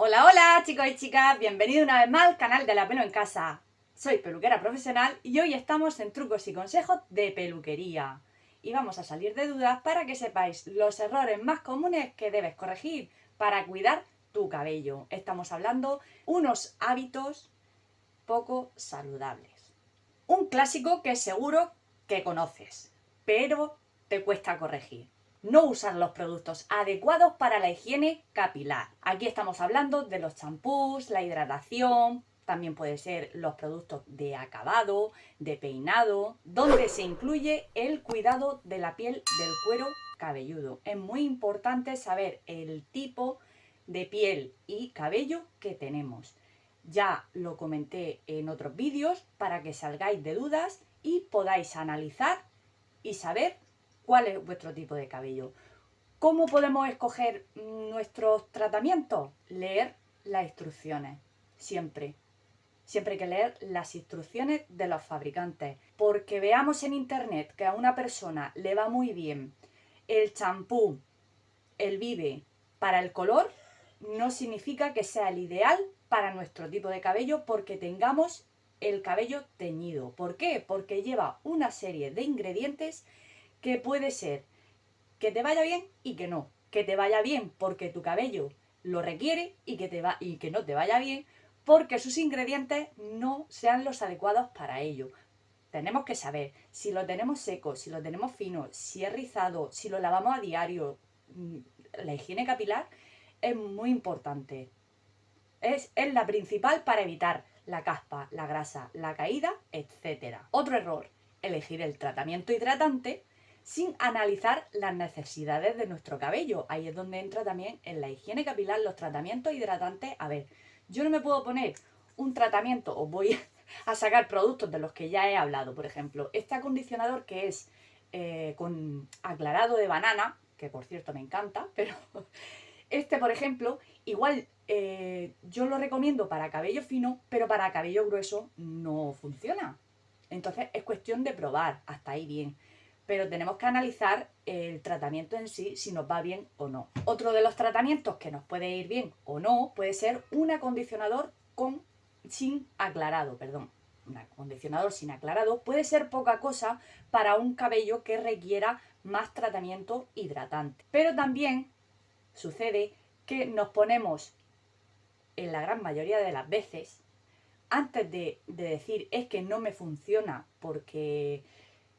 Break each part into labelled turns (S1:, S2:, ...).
S1: Hola, hola chicos y chicas, bienvenidos una vez más al canal de La Pelo en Casa. Soy peluquera profesional y hoy estamos en trucos y consejos de peluquería. Y vamos a salir de dudas para que sepáis los errores más comunes que debes corregir para cuidar tu cabello. Estamos hablando unos hábitos poco saludables. Un clásico que seguro que conoces, pero te cuesta corregir. No usar los productos adecuados para la higiene capilar. Aquí estamos hablando de los champús, la hidratación, también puede ser los productos de acabado, de peinado, donde se incluye el cuidado de la piel del cuero cabelludo. Es muy importante saber el tipo de piel y cabello que tenemos. Ya lo comenté en otros vídeos para que salgáis de dudas y podáis analizar y saber cuál es vuestro tipo de cabello. ¿Cómo podemos escoger nuestros tratamientos? Leer las instrucciones, siempre. Siempre hay que leer las instrucciones de los fabricantes. Porque veamos en internet que a una persona le va muy bien el champú, el Vive para el color, no significa que sea el ideal para nuestro tipo de cabello porque tengamos el cabello teñido. ¿Por qué? Porque lleva una serie de ingredientes que puede ser que te vaya bien y que no. Que te vaya bien porque tu cabello lo requiere y que no te vaya bien porque sus ingredientes no sean los adecuados para ello. Tenemos que saber si lo tenemos seco, si lo tenemos fino, si es rizado, si lo lavamos a diario. La higiene capilar es muy importante. Es la principal para evitar la caspa, la grasa, la caída, etc. Otro error, elegir el tratamiento hidratante sin analizar las necesidades de nuestro cabello. Ahí es donde entra también en la higiene capilar los tratamientos hidratantes. A ver, yo no me puedo poner un tratamiento, os voy a sacar productos de los que ya he hablado. Por ejemplo, este acondicionador que es con aclarado de banana, que por cierto me encanta, pero este, por ejemplo, igual yo lo recomiendo para cabello fino, pero para cabello grueso no funciona. Entonces es cuestión de probar, hasta ahí bien. Pero tenemos que analizar el tratamiento en sí, si nos va bien o no. Otro de los tratamientos que nos puede ir bien o no puede ser un acondicionador sin aclarado, perdón. Un acondicionador sin aclarado puede ser poca cosa para un cabello que requiera más tratamiento hidratante. Pero también sucede que nos ponemos, en la gran mayoría de las veces, antes de decir es que no me funciona porque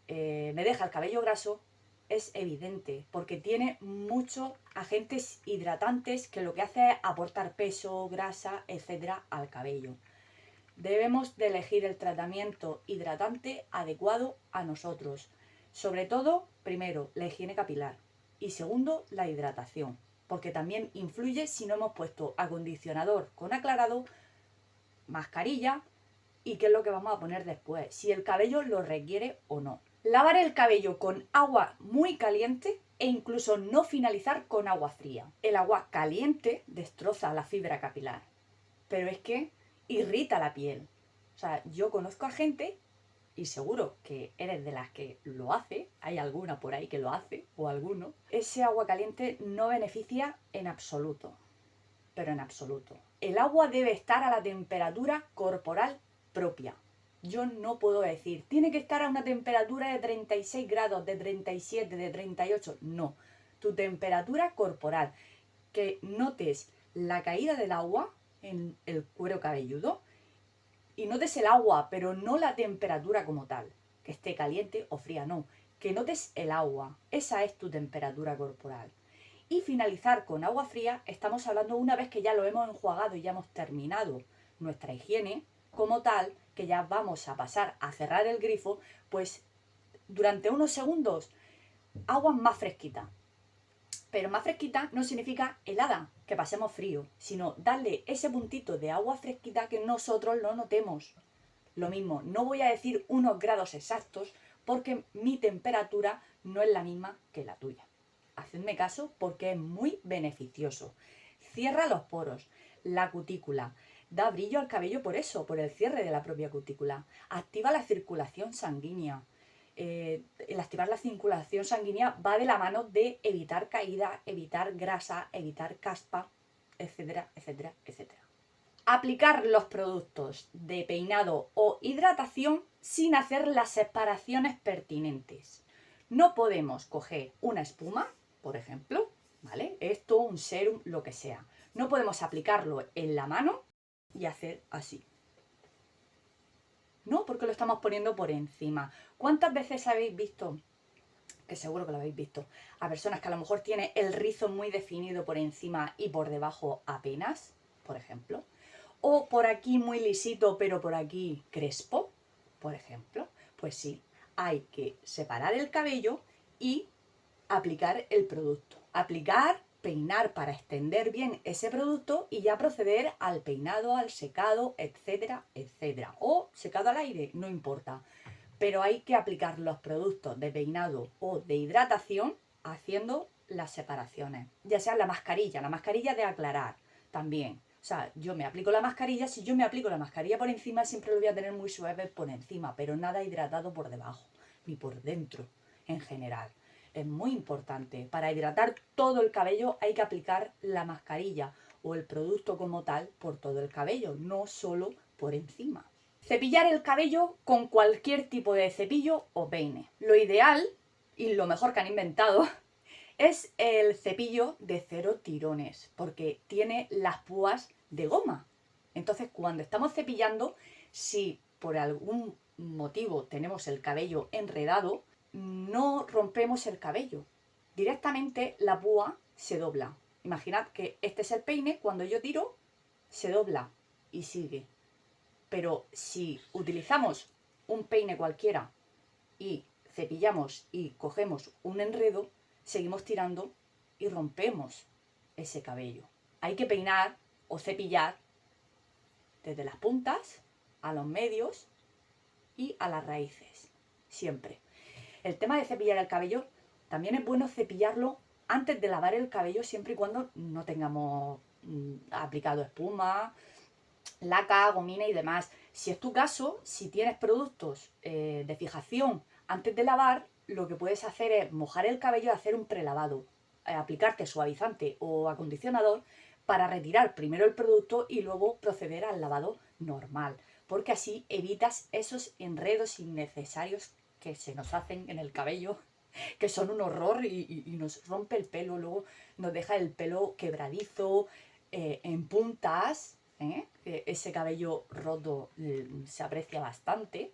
S1: me deja el cabello graso, es evidente, porque tiene muchos agentes hidratantes que lo que hace es aportar peso, grasa, etcétera, al cabello. Debemos de elegir el tratamiento hidratante adecuado a nosotros. Sobre todo, primero, la higiene capilar y segundo, la hidratación, porque también influye si no hemos puesto acondicionador con aclarado, mascarilla y qué es lo que vamos a poner después, si el cabello lo requiere o no. Lavar el cabello con agua muy caliente e incluso no finalizar con agua fría. El agua caliente destroza la fibra capilar, pero es que irrita la piel. O sea, yo conozco a gente, y seguro que eres de las que lo hace, hay alguna por ahí que lo hace, o alguno, ese agua caliente no beneficia en absoluto, pero en absoluto. El agua debe estar a la temperatura corporal propia. Yo no puedo decir, tiene que estar a una temperatura de 36 grados, de 37, de 38. No, tu temperatura corporal. Que notes la caída del agua en el cuero cabelludo y notes el agua, pero no la temperatura como tal, que esté caliente o fría, no. Que notes el agua, esa es tu temperatura corporal. Y finalizar con agua fría, estamos hablando una vez que ya lo hemos enjuagado y ya hemos terminado nuestra higiene como tal, que ya vamos a pasar a cerrar el grifo, pues durante unos segundos, agua más fresquita. Pero más fresquita no significa helada, que pasemos frío, sino darle ese puntito de agua fresquita que nosotros lo notemos. Lo mismo, no voy a decir unos grados exactos porque mi temperatura no es la misma que la tuya. Hacedme caso porque es muy beneficioso. Cierra los poros, la cutícula, da brillo al cabello por eso, por el cierre de la propia cutícula. Activa la circulación sanguínea. El activar la circulación sanguínea va de la mano de evitar caída, evitar grasa, evitar caspa. etcétera, etcétera, etcétera. Aplicar los productos de peinado o hidratación sin hacer las separaciones pertinentes. No podemos coger una espuma, por ejemplo, ¿vale? Esto, un serum, lo que sea. No podemos aplicarlo en la mano y hacer así. No, porque lo estamos poniendo por encima. ¿Cuántas veces habéis visto, que seguro que lo habéis visto, a personas que a lo mejor tienen el rizo muy definido por encima y por debajo apenas, por ejemplo? O por aquí muy lisito, pero por aquí crespo, por ejemplo. Pues sí, hay que separar el cabello y aplicar el producto. Aplicar, peinar para extender bien ese producto y ya proceder al peinado, al secado, etcétera, etcétera. O secado al aire, no importa. Pero hay que aplicar los productos de peinado o de hidratación haciendo las separaciones. Ya sea la mascarilla de aclarar también. O sea, yo me aplico la mascarilla, si yo me aplico la mascarilla por encima, siempre lo voy a tener muy suave por encima, pero nada hidratado por debajo, ni por dentro, en general. Es muy importante. Para hidratar todo el cabello hay que aplicar la mascarilla o el producto como tal por todo el cabello, no solo por encima. Cepillar el cabello con cualquier tipo de cepillo o peine. Lo ideal, y lo mejor que han inventado, es el cepillo de 0 tirones, porque tiene las púas de goma. Entonces, cuando estamos cepillando, si por algún motivo tenemos el cabello enredado, no rompemos el cabello. Directamente la púa se dobla. Imaginad que este es el peine, cuando yo tiro, se dobla y sigue. Pero si utilizamos un peine cualquiera y cepillamos y cogemos un enredo, seguimos tirando y rompemos ese cabello. Hay que peinar o cepillar desde las puntas a los medios y a las raíces, siempre. El tema de cepillar el cabello, también es bueno cepillarlo antes de lavar el cabello, siempre y cuando no tengamos aplicado espuma, laca, gomina y demás. Si es tu caso, si tienes productos de fijación antes de lavar, lo que puedes hacer es mojar el cabello y hacer un prelavado, aplicarte suavizante o acondicionador para retirar primero el producto y luego proceder al lavado normal, porque así evitas esos enredos innecesarios que se nos hacen en el cabello, que son un horror y nos rompe el pelo, luego nos deja el pelo quebradizo, en puntas, ese cabello roto se aprecia bastante.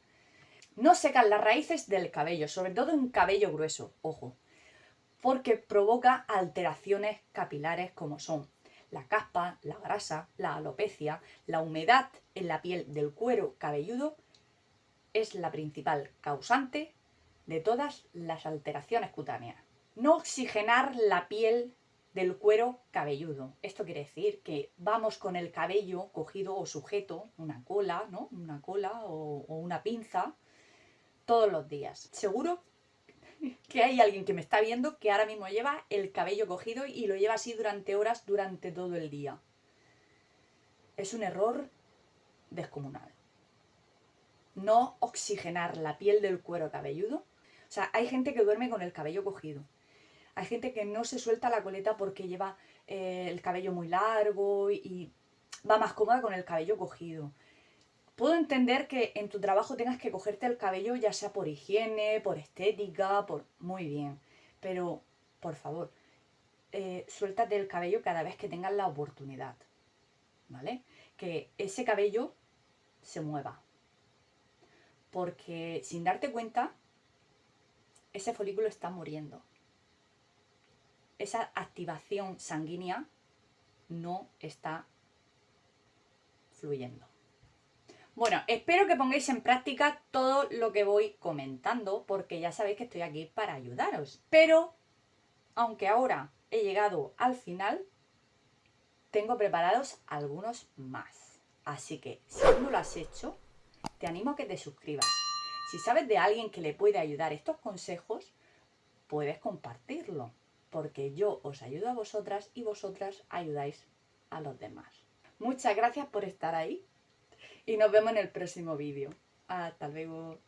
S1: No secan las raíces del cabello, sobre todo en cabello grueso, ojo, porque provoca alteraciones capilares como son la caspa, la grasa, la alopecia, la humedad en la piel del cuero cabelludo es la principal causante de todas las alteraciones cutáneas. No oxigenar la piel del cuero cabelludo. Esto quiere decir que vamos con el cabello cogido o sujeto, una cola, ¿no? Una cola o una pinza, todos los días. Seguro que hay alguien que me está viendo que ahora mismo lleva el cabello cogido y lo lleva así durante horas, durante todo el día. Es un error descomunal. No oxigenar la piel del cuero cabelludo. O sea, hay gente que duerme con el cabello cogido. Hay gente que no se suelta la coleta porque lleva el cabello muy largo y va más cómoda con el cabello cogido. Puedo entender que en tu trabajo tengas que cogerte el cabello ya sea por higiene, por estética, por... Muy bien. Pero, por favor, suéltate el cabello cada vez que tengas la oportunidad. ¿Vale? Que ese cabello se mueva. Porque sin darte cuenta, ese folículo está muriendo. Esa activación sanguínea no está fluyendo. Bueno, espero que pongáis en práctica todo lo que voy comentando, porque ya sabéis que estoy aquí para ayudaros. Pero, aunque ahora he llegado al final, tengo preparados algunos más. Así que, si aún no lo has hecho, te animo a que te suscribas. Si sabes de alguien que le puede ayudar estos consejos, puedes compartirlo, porque yo os ayudo a vosotras y vosotras ayudáis a los demás. Muchas gracias por estar ahí y nos vemos en el próximo vídeo. Hasta luego.